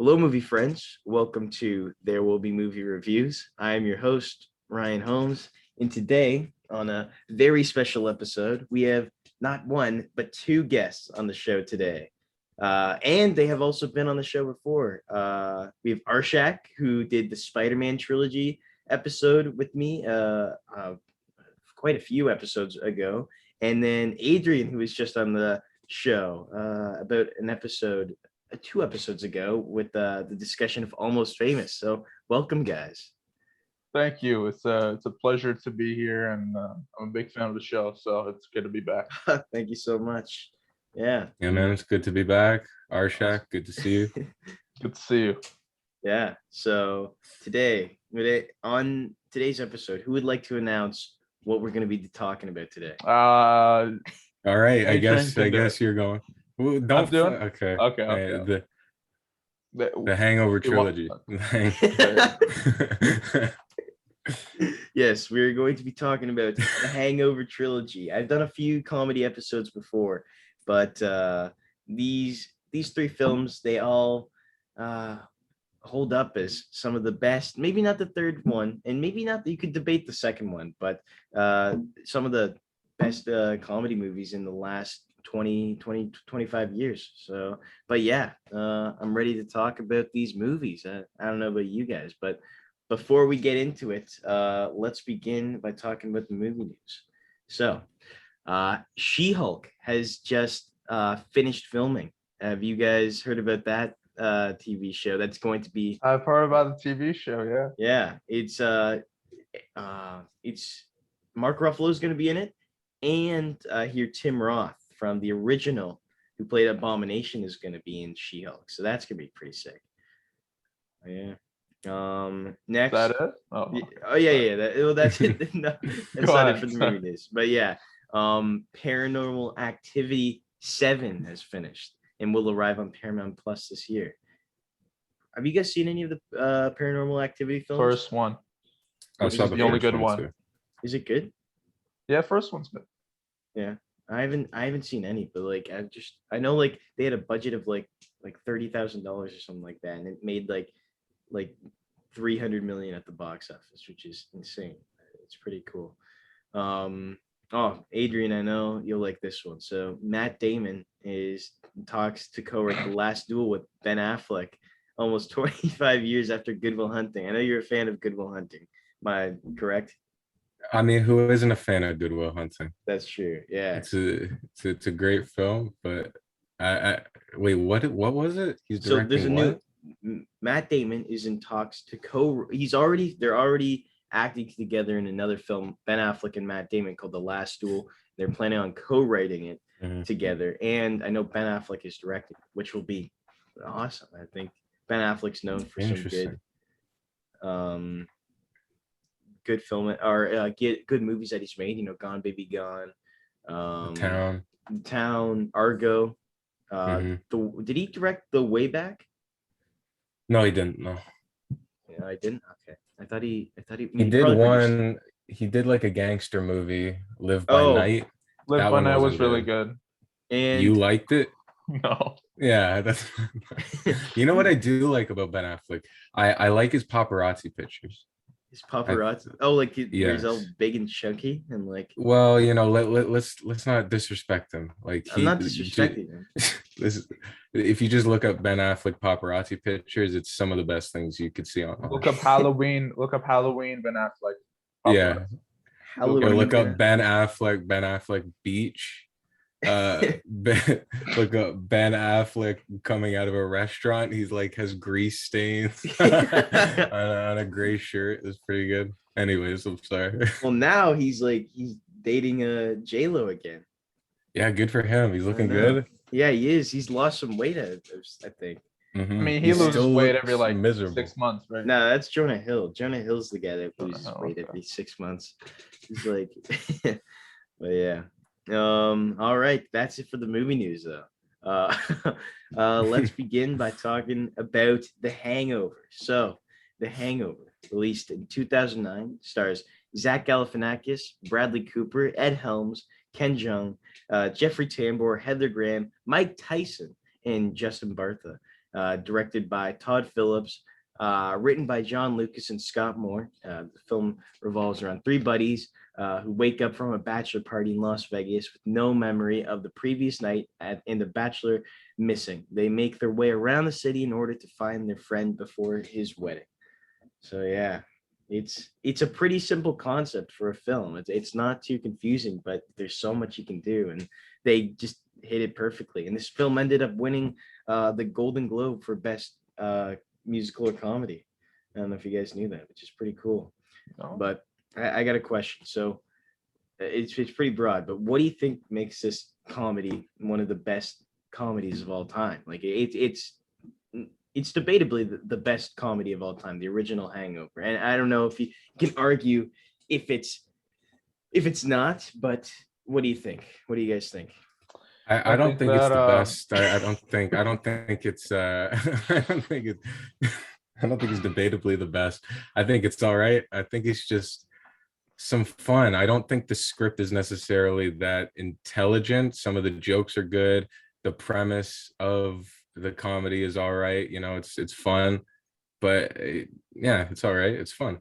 Hello, movie friends. Welcome to There Will Be Movie Reviews. I am your host, Ryan Holmes. And today, on a very special episode, we have not one, but two guests on the show today. And they have also been on the show before. We have Arshak, who did the Spider-Man trilogy episode with me quite a few episodes ago. And then Adrian, who was just on the show about an episode 2 episodes ago with the discussion of Almost Famous. So welcome, guys. Thank you. It's a pleasure to be here, and I'm a big fan of the show, so it's good to be back. Thank you so much. Yeah. Yeah, man, it's good to be back. Awesome. Arshak, good to see you. Good to see you. Yeah. So on today's episode, who would like to announce what we're going to be talking about today? All right, I Adrian can do guess it. you're going. Well, I'm don't doing? okay. Okay. The Hangover trilogy. Yes, we're going to be talking about the Hangover trilogy. I've done a few comedy episodes before, but these three films, they all hold up as some of the best. Maybe not the third one, and maybe not, you could debate the second one, but some of the best comedy movies in the last 25 years. So, but yeah, I'm ready to talk about these movies. I don't know about you guys, but before we get into it, let's begin by talking about the movie news. So, She-Hulk has just finished filming. Have you guys heard about that TV show? That's going to be. I've heard about the TV show. Yeah. Yeah, it's Mark Ruffalo's going to be in it, and here Tim Roth from the original, who played Abomination, is going to be in She-Hulk. So that's going to be pretty sick. Yeah. Next. Is that it? Oh yeah. That's it. No, that's not it for the movie news. But yeah, Paranormal Activity 7 has finished and will arrive on Paramount Plus this year. Have you guys seen any of the Paranormal Activity films? First one. I saw the only good one. too. Is it good? Yeah, first one's good. Yeah, I haven't seen any, but like I know like they had a budget of like $30,000 or something like that, and it made like 300 million at the box office, which is insane. It's pretty cool. Oh, Adrian, I know you'll like this one. So Matt Damon talks to co-write The Last Duel with Ben Affleck almost 25 years after Good Will Hunting. I know you're a fan of Good Will Hunting. Am I correct? I mean, who isn't a fan of Good Will Hunting? That's true. Yeah. It's a great film, but I wait, what was it? He's directing so there's a what? new Matt Damon is in talks to they're already acting together in another film, Ben Affleck and Matt Damon, called The Last Duel. They're planning on co-writing it together, and I know Ben Affleck is directing, which will be awesome. I think Ben Affleck's known for some good film or good movies that he's made. You know, Gone Baby Gone, The Town, Argo. Did he direct The Way Back? No, he didn't. No. Yeah, I didn't. Okay, I thought he. He did one. He did like a gangster movie, Live by Night. Live by Night was really good. And you liked it? No. Yeah, that's. You know what I do like about Ben Affleck? I like his paparazzi pictures. His paparazzi. He's all big and chunky and like. Well, you know, let's not disrespect him. Like I'm not disrespecting him. If you just look up Ben Affleck paparazzi pictures, it's some of the best things you could see on. Look up Halloween. Ben Affleck. Yeah. Look up Ben Affleck beach. Look up Ben Affleck coming out of a restaurant. He's like has grease stains on a gray shirt. It's pretty good. Anyways, I'm sorry. Well, now he's dating J-Lo again. Yeah, good for him. He's looking good. Yeah, he is. He's lost some weight, I think. I mean, he loses weight every miserable 6 months, right? No, that's Jonah Hill. Jonah Hill's the guy that loses weight every 6 months. He's like, but yeah. All right, that's it for the movie news, though. Let's begin by talking about The Hangover. So, The Hangover, released in 2009, stars Zach Galifianakis, Bradley Cooper, Ed Helms, Ken Jeong, Jeffrey Tambor, Heather Graham, Mike Tyson, and Justin Bartha. directed by Todd Phillips, written by John Lucas and Scott Moore. The film revolves around three buddies who wake up from a bachelor party in Las Vegas with no memory of the previous night and the bachelor missing. They make their way around the city in order to find their friend before his wedding. So yeah, it's a pretty simple concept for a film. It's not too confusing, but there's so much you can do, and they just hit it perfectly. And this film ended up winning the Golden Globe for best musical or comedy. I don't know if you guys knew that, which is pretty cool. No. But I got a question. So it's pretty broad, but what do you think makes this comedy one of the best comedies of all time? Like it's debatably the best comedy of all time, the original Hangover. And I don't know if you can argue if it's not, but what do you think? What do you guys think? I don't think it's the best. I don't think it's I don't think it's debatably the best. I think it's all right. I think it's just some fun. I don't think the script is necessarily that intelligent. Some of the jokes are good. The premise of the comedy is all right. You know, it's fun, but yeah, it's all right. It's fun.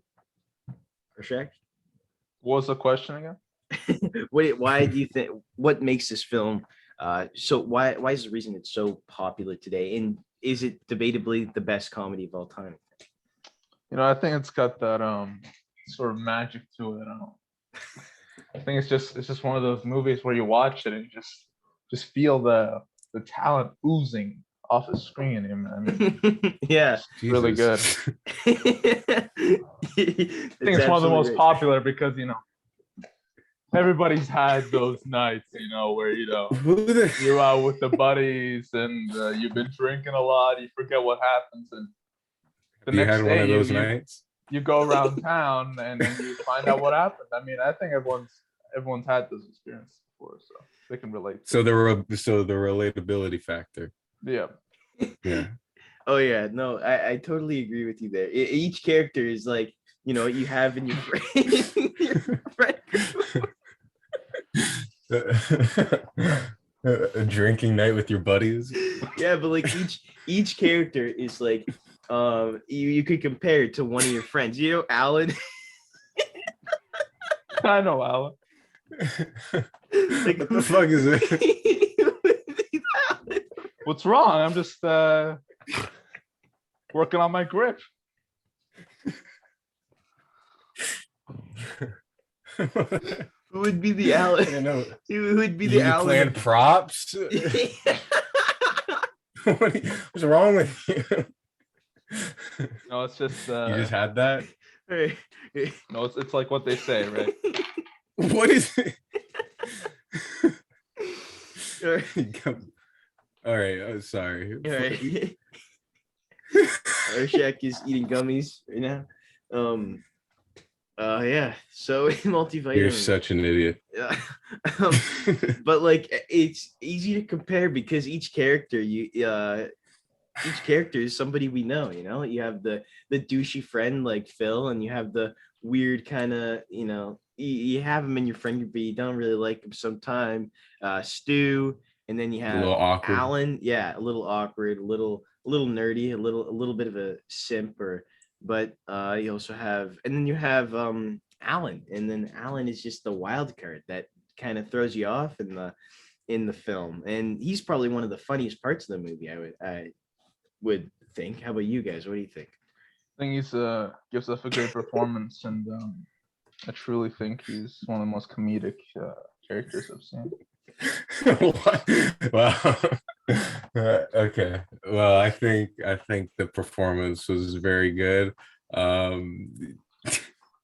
Shaq? What was the question again? Why do you think, what makes this film so why is the reason it's so popular today, and is it debatably the best comedy of all time? You know, I think it's got that sort of magic to it. I think it's just one of those movies where you watch it and you just feel the talent oozing off the screen. I mean, yeah, really good. I think it's one of the most popular because, you know, everybody's had those nights, you know, where, you know, you're out with the buddies and you've been drinking a lot, you forget what happens, and the next day one of those nights? You go around town and then you find out what happened. I mean, I think everyone's had this experience before, so they can relate. So the relatability factor. Yeah. Yeah. Oh yeah, no, I totally agree with you there. Each character is like, you know, you have in your friend group. A drinking night with your buddies. Yeah, but like each character is like, you could compare it to one of your friends. You know, Alan. I know Alan. Like, what the fuck is it? What's wrong? I'm just working on my grip. Who would be the Alan? I know. Who would be the Alan? Playing props? What's wrong with you? No, it's just you just had that. No, it's like what they say, right? What is it? All right. Sorry. All right. Shaq is eating gummies right now. Yeah. So multivitamin. You're such an idiot. Yeah. But like, it's easy to compare because each character is somebody we know. You know, you have the douchey friend like Phil, and you have the weird kind of, you know, you have him in your friend group, but you don't really like him sometime. Stu, and then you have Alan. Yeah, a little awkward, a little nerdy, a little bit of a simp, but you also have, and then you have Alan, and then Alan is just the wild card that kind of throws you off in the film, and he's probably one of the funniest parts of the movie. I would think. How about you guys? What do you think? I think he's gives us a great performance, and I truly think he's one of the most comedic characters I've seen. Wow. Okay. Well, I think the performance was very good.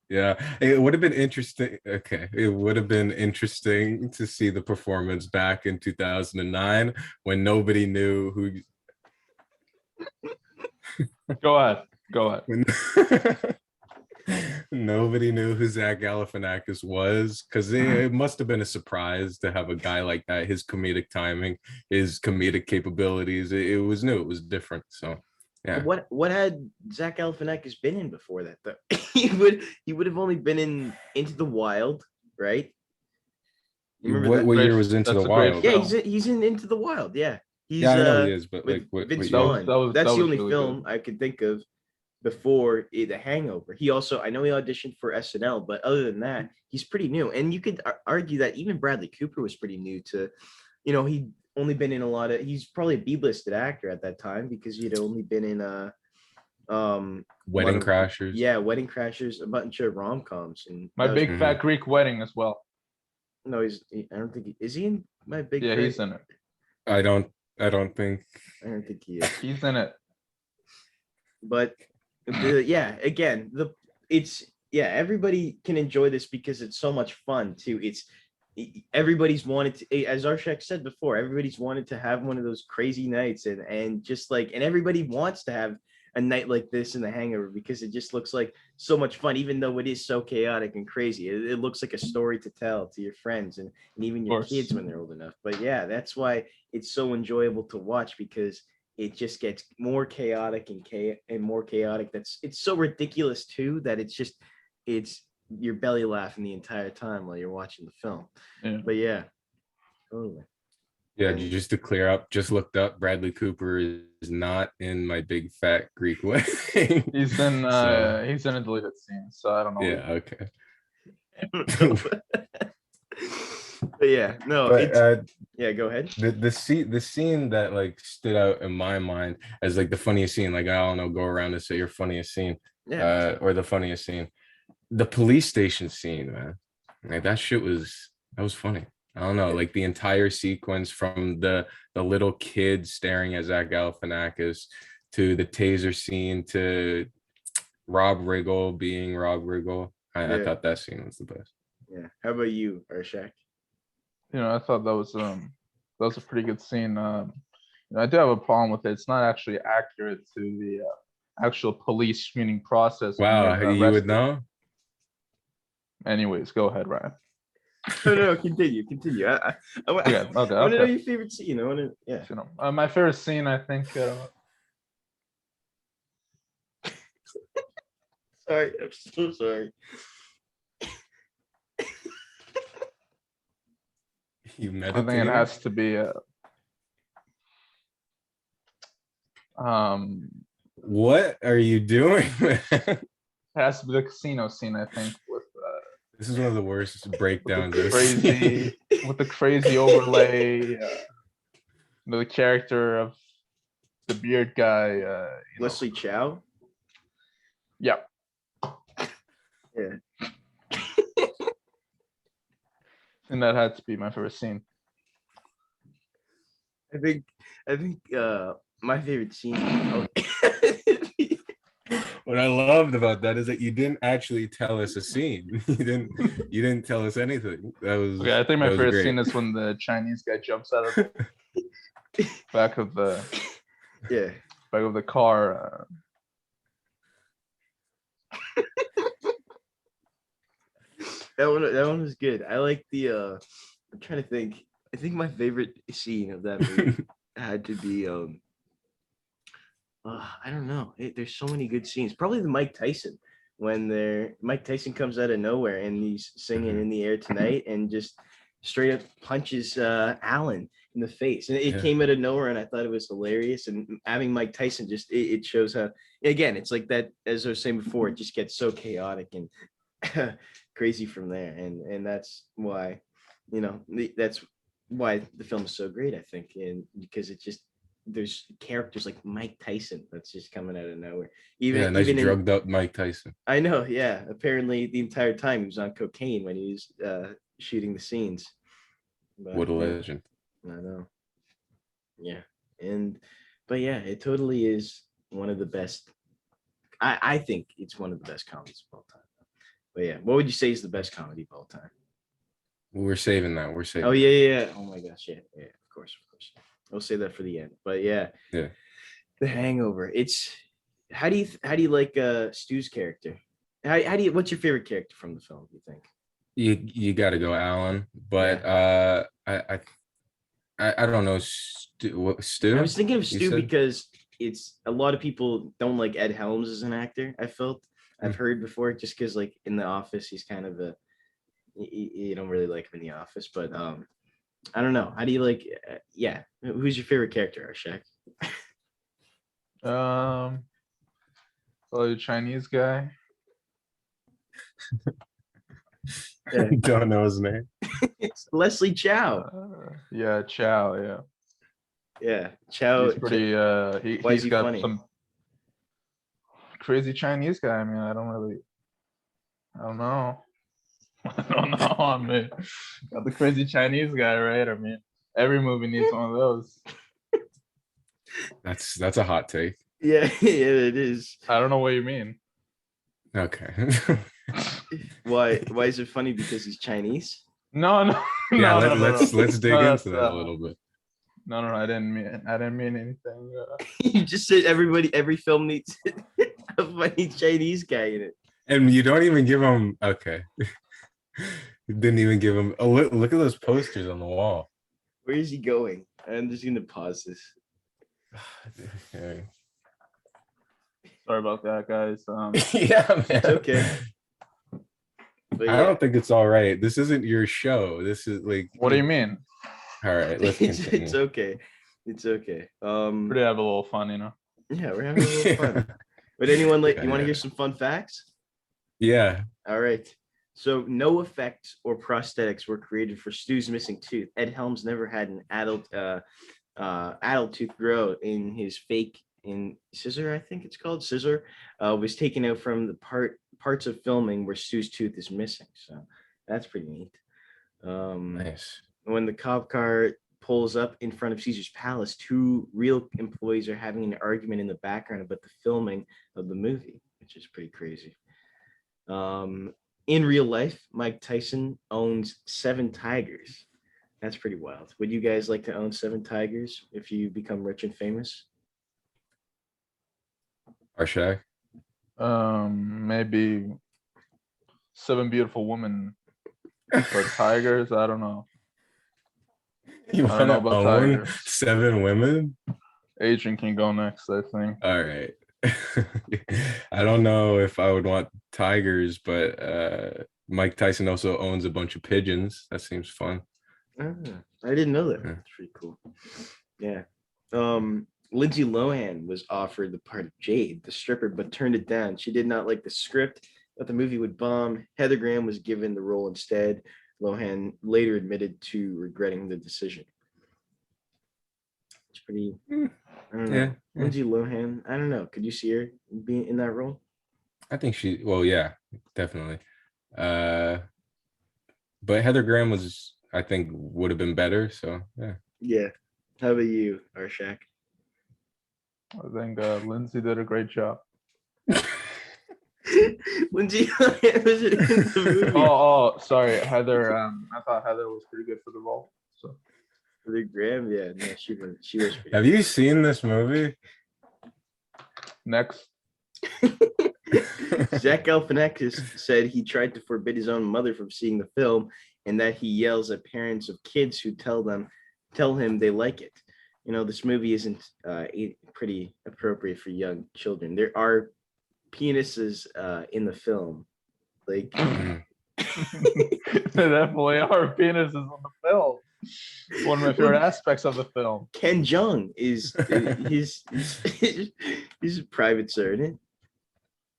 Yeah, it would have been interesting. Okay, it would have been interesting to see the performance back in 2009 when nobody knew who. Go ahead. When nobody knew who Zach Galifianakis was, because it must have been a surprise to have a guy like that. His comedic timing, his comedic capabilities, it was new. It was different. So, yeah. What had Zach Galifianakis been in before that though? he would have only been in Into the Wild, right? What year was Into the Wild? Yeah, he's in Into the Wild. Yeah. He's Yeah, I know he is, but with like what Vince That was year? Vaughn. that was That's that the was only really film good. I could think of before The Hangover. He also, I know he auditioned for SNL, but other than that, he's pretty new. And you could argue that even Bradley Cooper was pretty new to, he'd only been in a lot of. He's probably a B-listed actor at that time because he'd only been in a lot Wedding of, Crashers. yeah, Wedding Crashers, a bunch of rom-coms, and My that was, Big Fat Greek Wedding as well. no, I don't think is he in My Big Yeah, Fat? he's in it. I don't think. I don't think he is. He's in it. But yeah, again, everybody can enjoy this because it's so much fun too. Everybody's wanted to, as Arshak said before, everybody's wanted to have one of those crazy nights, and just like, and everybody wants to have a night like this in The Hangover because it just looks like so much fun, even though it is so chaotic and crazy. It looks like a story to tell to your friends and even your kids when they're old enough. But yeah, that's why it's so enjoyable to watch, because it just gets more chaotic and more chaotic. It's so ridiculous too that it's your belly laughing the entire time while you're watching the film. Yeah. But yeah, totally. Yeah, And just to clear up, just looked up. Bradley Cooper is not in My Big Fat Greek Wedding. He's in So, he's in a deleted scene, so I don't know. yeah, okay. but yeah, no, But yeah, go ahead. the scene that like stood out in my mind as like the funniest scene, like I don't know, go around and say your funniest scene, Yeah. or the funniest scene, the police station scene, man. Like that was funny. I don't know, like the entire sequence from the little kid staring at Zach Galifianakis to the taser scene to Rob Riggle being Rob Riggle. I Yeah. thought that scene was the best. Yeah. How about you, Arshak? I thought that was a pretty good scene. I do have a problem with it. It's not actually accurate to the actual police screening process. Wow, you would know? Anyways, go ahead, Ryan. No, continue. I want Okay. to know your favorite scene. I want to, yeah. My favorite scene, I think. Sorry, I'm so sorry. You I meditated? think it has to be. What are you doing, man? It has to be the casino scene, I think, with This is one of the worst breakdowns with the crazy overlay, the character of the beard guy. Leslie Chow. Yeah. Yeah. And that had to be my favorite scene. I think my favorite scene. What I loved about that is that you didn't actually tell us a scene. You didn't tell us anything. That was Okay, I think my favorite great. scene is when the Chinese guy jumps out of the back of the car. That one was good. I like the I'm trying to think. I think my favorite scene of that movie had to be I don't know. There's so many good scenes. Probably the Mike Tyson, when Mike Tyson comes out of nowhere and he's singing In the Air Tonight and just straight up punches Alan in the face. And it came out of nowhere, and I thought it was hilarious. And having Mike Tyson just it shows how, again, it's like that, as I was saying before, it just gets so chaotic and crazy from there. And that's why, that's why the film is so great, I think. And because it just, there's characters like Mike Tyson that's just coming out of nowhere. Nice drugged up Mike Tyson. I know, yeah. Apparently the entire time he was on cocaine when he was shooting the scenes. But, what a legend. I know. Yeah. But yeah, it totally is one of the best. I think it's one of the best comedies of all time. But yeah, what would you say is the best comedy of all time? We're saving that. Oh yeah. Oh my gosh, yeah. Of course. We'll say that for the end. But yeah, The Hangover. It's how do you like Stu's character? What's your favorite character from the film? Do you think? You got to go Alan, but I don't know Stu. I was thinking of Stu because it's a lot of people don't like Ed Helms as an actor. I've heard before, just because like in The Office he's kind of you don't really like him in The Office, but I don't know. How do you like? Yeah, who's your favorite character, Arshak? So the Chinese guy. Yeah. Don't know his name. It's Leslie Chow. Yeah, Chow. Yeah. Yeah, Chow. He's pretty. Why is He's he got funny? some crazy Chinese guy. I mean, I don't know. I don't know. I mean, got the crazy Chinese guy, right? I mean, every movie needs one of those. That's a hot take. Yeah, yeah, it is. I don't know what you mean. Okay. Why is it funny? Because he's Chinese? No. Yeah, no, let's dig No, into that a little bit. No, I didn't mean anything. You just said every film needs a funny Chinese guy in it. And you don't even give him. Okay. You didn't even give him. Oh, look at those posters on the wall. Where is he going? I'm just gonna pause this. Okay. Sorry about that, guys. Yeah, man. It's okay. But I don't think it's all right. This isn't your show. This is like. What do you mean? All right, let's continue. It's okay. It's okay. Pretty have a little fun, you know. Yeah, we're having a little fun. But anyone you want to hear some fun facts? Yeah. All right. So no effects or prosthetics were created for Stu's missing tooth. Ed Helms never had an adult tooth grow in his fake scissor, I think it's called scissor, was taken out from the parts of filming where Stu's tooth is missing. So that's pretty neat. Nice. When the cop car pulls up in front of Caesar's palace, two real employees are having an argument in the background about the filming of the movie, which is pretty crazy. In real life, Mike Tyson owns 7 tigers. That's pretty wild. Would you guys like to own 7 tigers if you become rich and famous? Arshak? Maybe 7 beautiful women or tigers. I don't know. You I don't know want to about own tigers. 7 women? Adrian can go next, I think. All right. I don't know if I would want tigers, but Mike Tyson also owns a bunch of pigeons. That seems fun. I didn't know that. Yeah. That's pretty cool. Yeah. Lindsay Lohan was offered the part of Jade, the stripper, but turned it down. She did not like the script, but the movie would bomb. Heather Graham was given the role instead. Lohan later admitted to regretting the decision. It's pretty. I don't know. Yeah. Lindsay Lohan. I don't know. Could you see her being in that role? I think well, yeah, definitely. But Heather Graham I think, would have been better. So yeah. Yeah. How about you, Arshak? I think Lindsay did a great job. Lindsay Lohan was in the movie. Oh, sorry, Heather. I thought Heather was pretty good for the role. So Heather Graham, yeah, no, she was pretty Have you seen this movie? next. Zach Galifianakis said he tried to forbid his own mother from seeing the film, and that he yells at parents of kids who tell him they like it. You know, this movie isn't pretty appropriate for young children. There are penises in the film, like There definitely are penises on the film. One of my favorite aspects of the film. Ken Jeong is he's a private servant.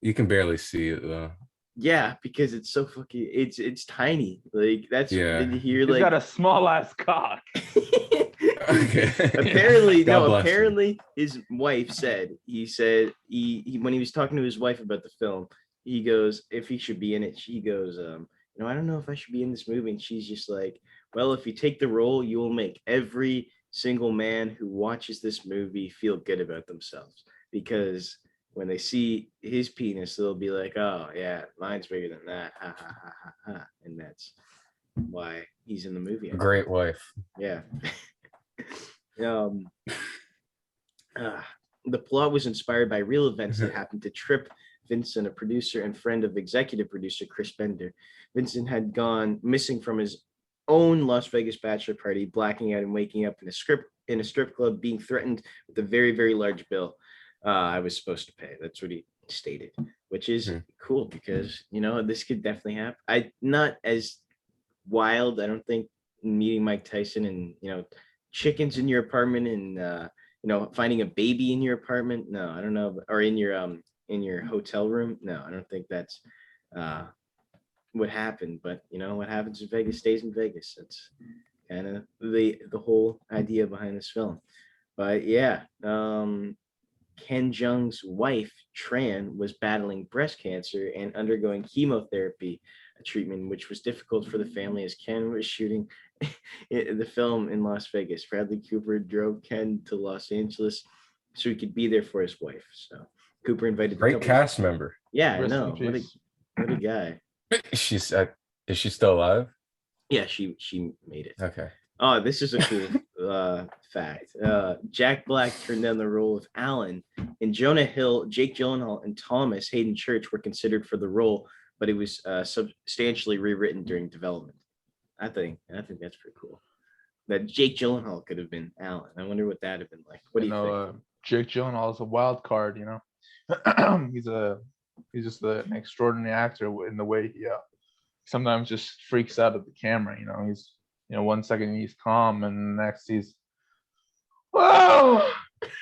You can barely see it though. Yeah, because it's so fucking it's tiny. Like that's Yeah. He's He's got a small ass cock. Okay. Apparently, God no. bless him. Apparently, his wife said he when he was talking to his wife about the film, he goes, if he should be in it, she goes, I don't know if I should be in this movie, and she's just like, well, if you take the role, you will make every single man who watches this movie feel good about themselves, because when they see his penis, they'll be like, oh yeah, mine's bigger than that, ha ha ha ha ha, and that's why he's in the movie. Great wife. Yeah. The plot was inspired by real events that happened to Trip Vincent, a producer and friend of executive producer Chris Bender. Vincent had gone missing from his own Las Vegas bachelor party, blacking out and waking up in a strip club, being threatened with a very, very large bill I was supposed to pay. That's what he stated, which is cool because, this could definitely happen. Not as wild. I don't think meeting Mike Tyson and chickens in your apartment and finding a baby in your apartment. No, I don't know, or in your hotel room. No, I don't think that's what happened. But what happens in Vegas stays in Vegas. That's kind of the whole idea behind this film. But yeah, Ken Jeong's wife, Tran, was battling breast cancer and undergoing chemotherapy treatment, which was difficult for the family as Ken was shooting the film in Las Vegas. Bradley Cooper drove Ken to Los Angeles so he could be there for his wife. So Cooper invited great cast member. Yeah, I know. What a guy. She's is she still alive? Yeah, she made it. Okay. Oh, this is a cool fact. Jack Black turned down the role of Alan, and Jonah Hill, Jake Gyllenhaal, and Thomas Hayden Church were considered for the role, but it was substantially rewritten during development. I think that's pretty cool. That Jake Gyllenhaal could have been Alan. I wonder what that'd have been like. What do you think? Jake Gyllenhaal is a wild card. He's just an extraordinary actor in the way he sometimes just freaks out at the camera. He's 1 second he's calm and the next he's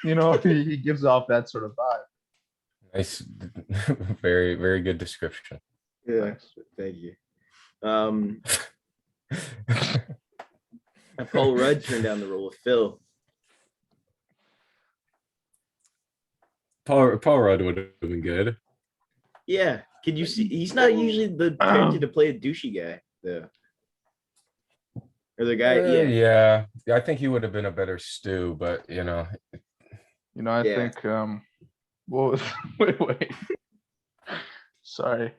he gives off that sort of vibe. Nice. Very, very good description. Yeah, thank you. Paul Rudd turned down the role of Phil. Paul Rudd would have been good. Yeah, could you see? He's not usually the character to play a douchey guy, though. Or the guy, yeah. I think he would have been a better Stu, but I think well, wait. Sorry,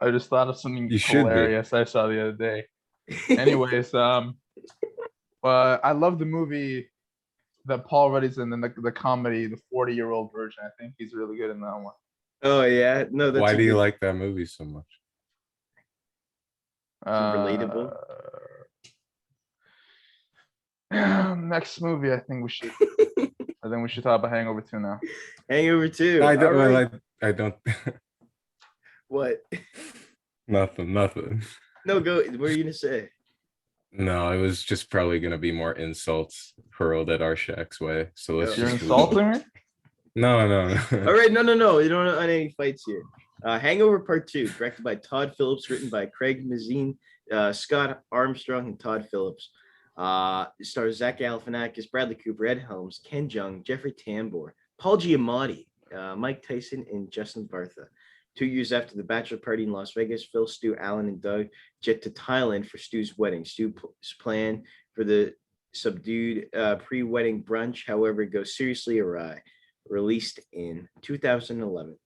I just thought of something hilarious I saw the other day. Anyways, I love the movie that Paul Rudd is in, and the comedy, the 40-year-old version. I think he's really good in that one. Oh yeah, no. Why do you like that movie so much? Relatable. Next movie, I think we should talk about Hangover 2 now. Hangover 2. I don't. What? Nothing. No, go. What are you gonna say? No, it was just probably gonna be more insults hurled at Arshak's way. So let's You're just insulting me? No. All right, no. You don't want any fights here. Hangover Part 2, directed by Todd Phillips, written by Craig Mazin, Scott Armstrong, and Todd Phillips. Stars Zach Galifianakis, Bradley Cooper, Ed Helms, Ken Jeong, Jeffrey Tambor, Paul Giamatti, Mike Tyson, and Justin Bartha. 2 years after the bachelor party in Las Vegas, Phil, Stu, Alan, and Doug jet to Thailand for Stu's wedding. Stu's plan for the subdued pre-wedding brunch, however, goes seriously awry. Released in 2011.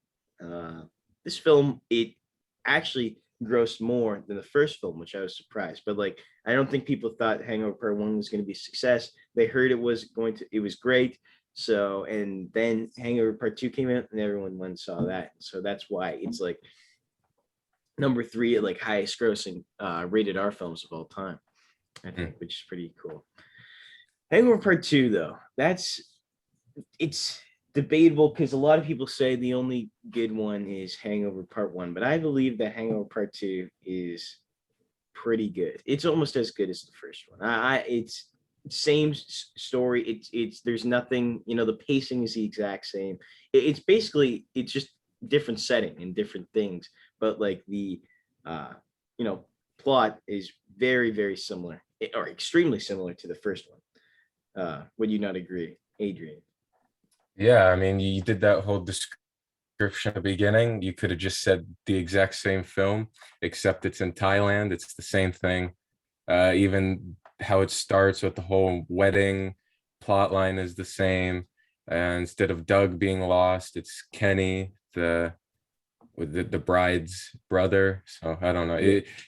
This film, it actually grossed more than the first film, which I was surprised. But I don't think people thought Hangover Part 1 was going to be a success. They heard it was great. So, and then Hangover Part 2 came out and everyone went and saw that. So that's why it's number 3 at highest grossing rated R films of all time, I think, which is pretty cool. Hangover Part 2, though, it's debatable because a lot of people say the only good one is Hangover Part 1, but I believe that Hangover Part 2 is pretty good. It's almost as good as the first one. It's same story. It's there's nothing, the pacing is the exact same. It's basically, it's just different setting and different things, but the plot is very, very similar or extremely similar to the first one. Would you not agree, Adrian? Yeah, I mean, you did that whole description at the beginning. You could have just said the exact same film, except it's in Thailand. It's the same thing. Even how it starts with the whole wedding plot line is the same. Instead of Doug being lost, it's Kenny, the bride's brother. So I don't know.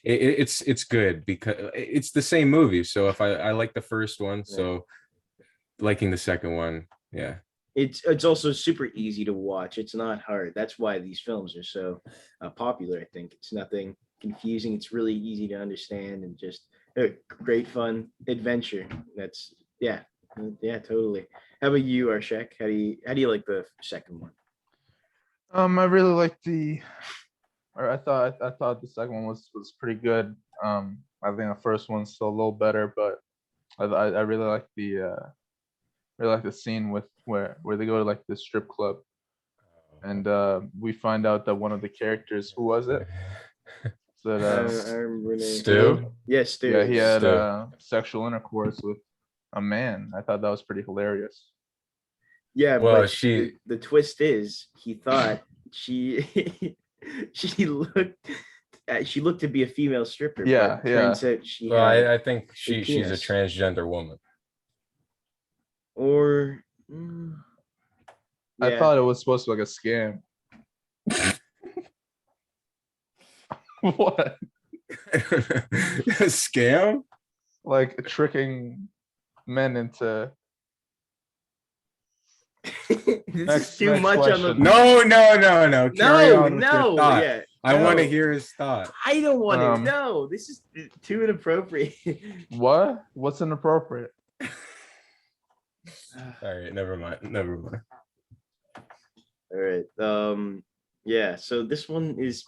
It's good because it's the same movie. So if I like the first one, so liking the second one, yeah. It's also super easy to watch. It's not hard. That's why these films are so popular. I think it's nothing confusing. It's really easy to understand and just a great fun adventure. That's yeah, totally. How about you, Arshak? How do you like the second one? I really liked I thought the second one was pretty good. I think the first one's still a little better, but I really like the scene with where they go to like the strip club, and we find out that one of the characters, who was it? That I remember Stu? Yes, Stu. yeah, he had Stu. sexual intercourse with a man. I thought that was pretty hilarious. Yeah, Well, but the twist is he thought she she looked to be a female stripper, Yeah, but turns out she Well, had I think a she's a penis. transgender woman. Or I yeah. thought it was supposed to be like a scam. What? A scam? Like tricking men into. This is too much question. on the. No. Carry on with your thought. Yeah. I want to hear his thought. I don't want to. No, this is too inappropriate. What? What's inappropriate? All right, never mind. All right. Yeah. So this one is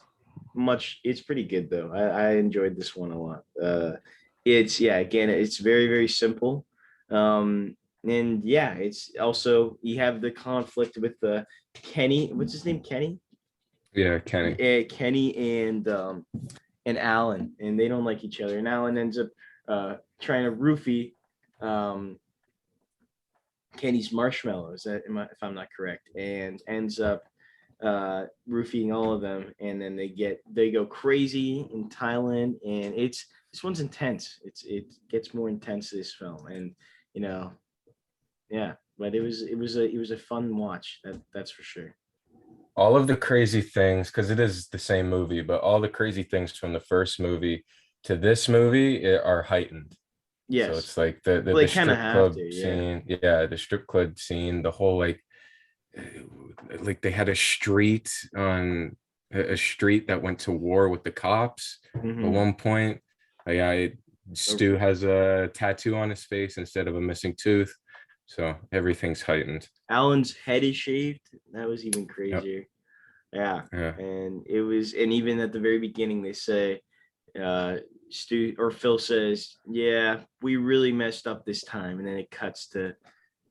it's pretty good though. I enjoyed this one a lot. Again, it's very, very simple. And yeah, it's also you have the conflict with Kenny. What's his name? Kenny? Yeah, Kenny. Kenny and Alan, and they don't like each other. And Alan ends up trying to roofie Kenny's marshmallows, if I'm not correct, and ends up roofing all of them, and then they go crazy in Thailand, and this one's intense. It gets more intense, this film, and yeah, but it was a fun watch, that's for sure. All of the crazy things, because it is the same movie, but all the crazy things from the first movie to this movie are heightened. Yes. So it's like the strip club scene. Yeah, the strip club scene, the whole like they had a street that went to war with the cops at one point. Stu has a tattoo on his face instead of a missing tooth. So everything's heightened. Alan's head is shaved. That was even crazier. Yep. Yeah. And even at the very beginning, they say, Stu or Phil says, "Yeah, we really messed up this time," and then it cuts to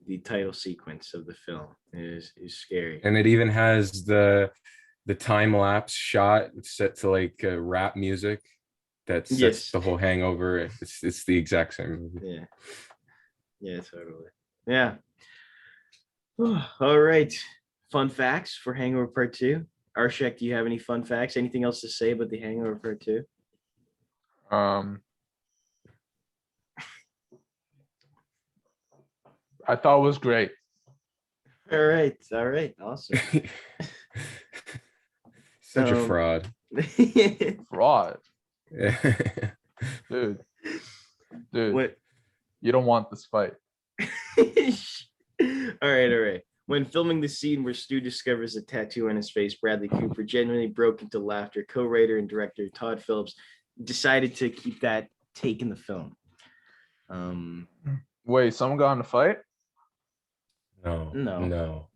the title sequence of the film. Is scary. And it even has the time lapse shot set to like rap music that sets the whole Hangover. It's the exact same movie. Yeah, totally. Yeah. All right. Fun facts for Hangover Part 2. Arshak, do you have any fun facts? Anything else to say about the Hangover Part 2? I thought it was great. All right. Awesome. Such a fraud. Fraud. Dude. What? You don't want this fight. All right. When filming the scene where Stu discovers a tattoo on his face, Bradley Cooper genuinely broke into laughter. Co-writer and director Todd Phillips decided to keep that take in the film. Wait, someone got in a fight? No.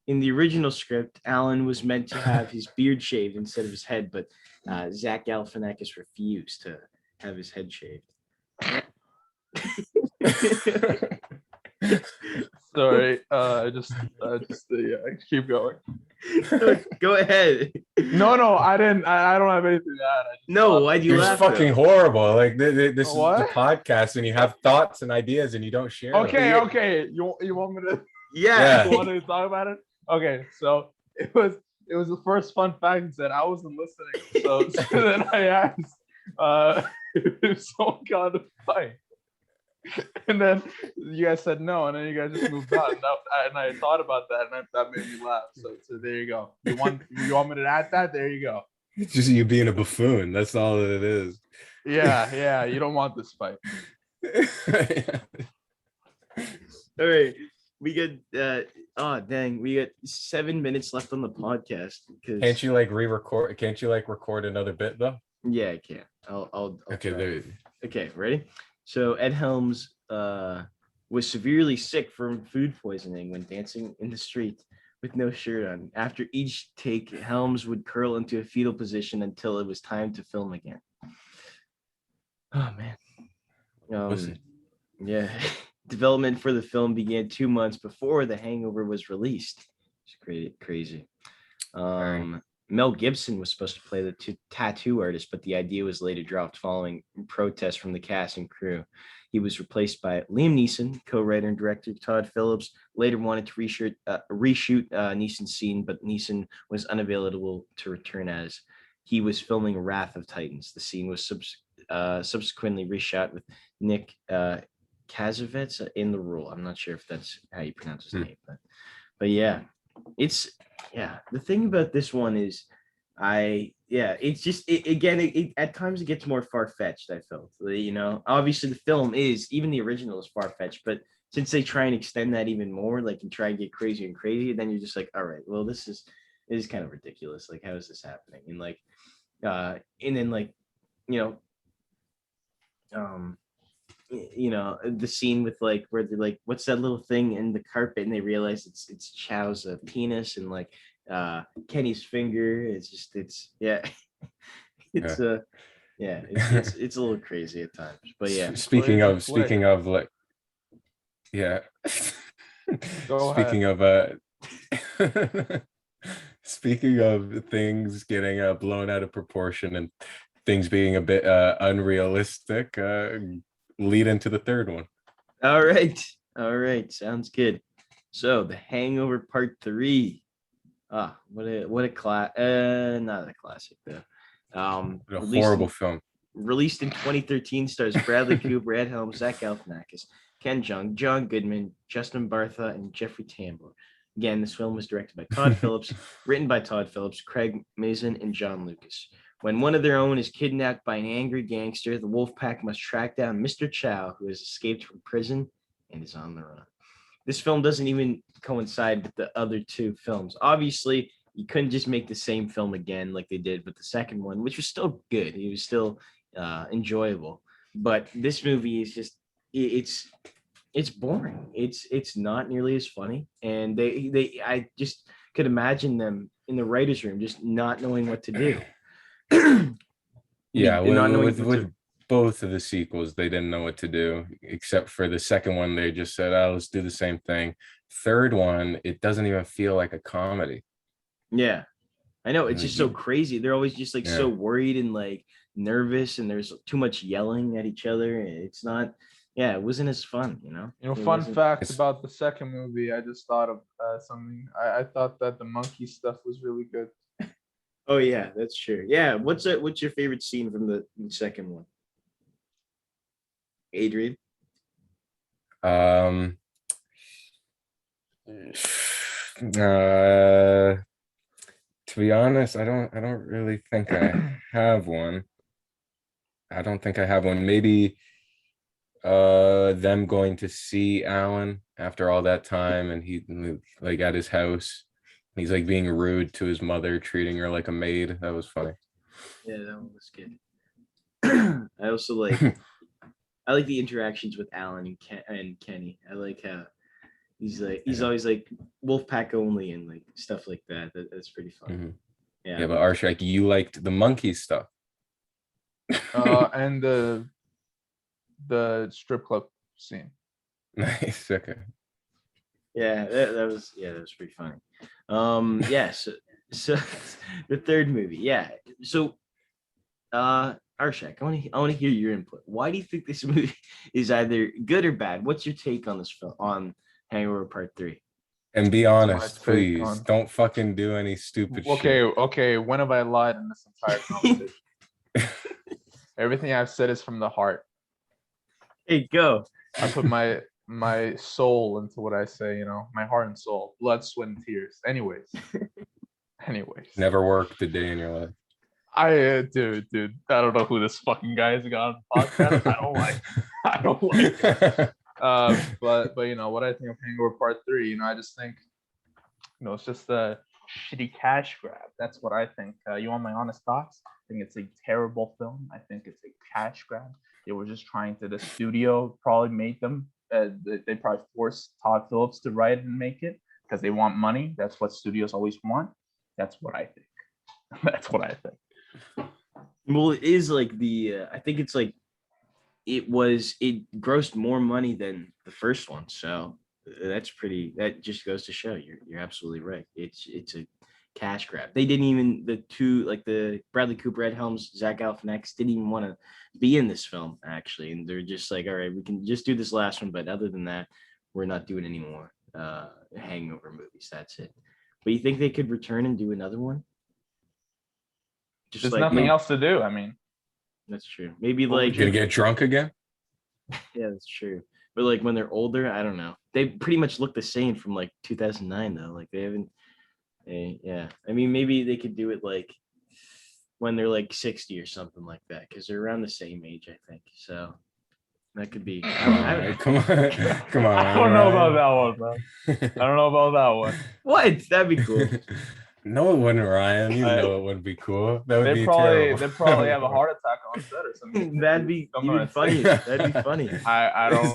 In the original script, Alan was meant to have his beard shaved instead of his head, but Zach Galifianakis refused to have his head shaved. Sorry, just keep going. Go ahead. No, I didn't. I don't have anything to add. Why do you laugh? You're fucking horrible. Like this is the podcast, and you have thoughts and ideas, and you don't share. Okay. You want me to? Yeah. You want to talk about it? Okay, so it was the first fun fact that I wasn't listening. So then I asked if someone got in a fight. And then you guys said no, and then you guys just moved on. And I thought about that, and that made me laugh. So there you go. You want me to add that? There you go. It's just you being a buffoon. That's all that it is. Yeah. You don't want this fight. All right, we got. We got 7 minutes left on the podcast. Can't you like re-record? Can't you like record another bit though? Yeah, I can. I'll okay. There. Okay, ready? So Ed Helms was severely sick from food poisoning when dancing in the street with no shirt on. After each take, Helms would curl into a fetal position until it was time to film again. Oh man. Was it? Yeah. Development for the film began 2 months before The Hangover was released. It's crazy. Right. Mel Gibson was supposed to play the tattoo artist, but the idea was later dropped following protests from the cast and crew. He was replaced by Liam Neeson. Co-writer and director Todd Phillips later wanted to reshoot Neeson's scene, but Neeson was unavailable to return as he was filming Wrath of Titans. The scene was subsequently reshot with Nick Kazavets in the role. I'm not sure if that's how you pronounce his name, but yeah, it's the thing about this one is it's just again it at times it gets more far-fetched. I felt, obviously the film is, even the original is far-fetched, but since they try and extend that even more, like, and try and get crazier and crazier, then you're just like, all right, well, this is kind of ridiculous. Like, how is this happening? And like and then like, you know um the scene with like where they're like, what's that little thing in the carpet, and they realize it's Chow's penis, and like Kenny's finger. It's Yeah. it's it's a little crazy at times, but yeah. Speaking of like, yeah. Go Speaking ahead. of speaking of things getting blown out of proportion and things being a bit unrealistic, lead into the third one. All right, sounds good. So The Hangover Part 3. What a class. Not a classic though. A horrible film. Released in 2013, stars Bradley Cooper, Ed Helms, Zach Galifianakis, Ken Jeong, John Goodman, Justin Bartha, and Jeffrey Tambor. Again, this film was directed by Todd Phillips, written by Todd Phillips, Craig Mazin, and John Lucas. When one of their own is kidnapped by an angry gangster, the wolf pack must track down Mr. Chow, who has escaped from prison and is on the run. This film doesn't even coincide with the other two films. Obviously, you couldn't just make the same film again like they did with the second one, which was still good. It was still enjoyable. But this movie is just it's boring. It's not nearly as funny, and I just could imagine them in the writers' room just not knowing what to do. Yeah, Not knowing with both of the sequels, they didn't know what to do, except for the second one. They just said, "Oh, let's do the same thing." Third one, it doesn't even feel like a comedy. Yeah, I know. It's just so crazy. They're always just like so worried and like nervous, and there's too much yelling at each other. It's not. Yeah, it wasn't as fun. Fun fact about the second movie. I just thought of something. I thought that the monkey stuff was really good. Oh yeah, that's true. Yeah, what's your favorite scene from the second one, Adrian? Uh, to be honest, I don't really think I have one. I don't think I have one. Maybe them going to see Alan after all that time, and he like at his house. He's like being rude to his mother, treating her like a maid. That was funny. Yeah, that one was good. I also like the interactions with Alan and Kenny. I like how he's always like Wolfpack only and like stuff like that. That's pretty fun. Mm-hmm. Yeah, but Arshak, you liked the monkey stuff. And the strip club scene. Nice. Okay. Yeah, that was pretty funny. So the third movie, yeah. So Arshak, I want to hear your input. Why do you think this movie is either good or bad? What's your take on this film, on Hangover Part 3? And be honest, please. Don't fucking do any stupid shit. Okay. When have I lied in this entire conversation? Everything I've said is from the heart. Hey, go. I put my soul into what I say, my heart and soul, blood, sweat, and tears. Anyways. Never worked a day in your life. Dude, I don't know who this fucking guy is got on the podcast. I don't like it. But what I think of Hangover Part 3, I just think, it's just a shitty cash grab. That's what I think. You want my honest thoughts? I think it's a terrible film. I think it's a cash grab. They were just the studio probably made them. They probably forced Todd Phillips to write and make it because they want money. That's what studios always want. That's what I think. Well, it is like I think it's like it grossed more money than the first one. So that just goes to show you're absolutely right. It's a cash grab. They didn't even the Bradley Cooper, Ed Helms, Zach Galifianakis didn't even want to be in this film actually, and they're just like, all right, we can just do this last one, but other than that, we're not doing any more Hangover movies. That's it. But you think they could return and do another one? There's nothing else to do. I mean, that's true. Maybe like you're gonna get drunk again. Yeah, that's true. But like when they're older, I don't know. They pretty much look the same from like 2009 though. Like they haven't. Yeah, I mean maybe they could do it like when they're like 60 or something like that, because they're around the same age, I think. So that could be. Come on, come on. I don't know about that one, bro. I don't know about that one. What? That'd be cool. No, it wouldn't, Ryan. You know it wouldn't be cool. That would be terrible. They'd probably have a heart attack on set or something. That'd be even funny. That'd be funny. I don't.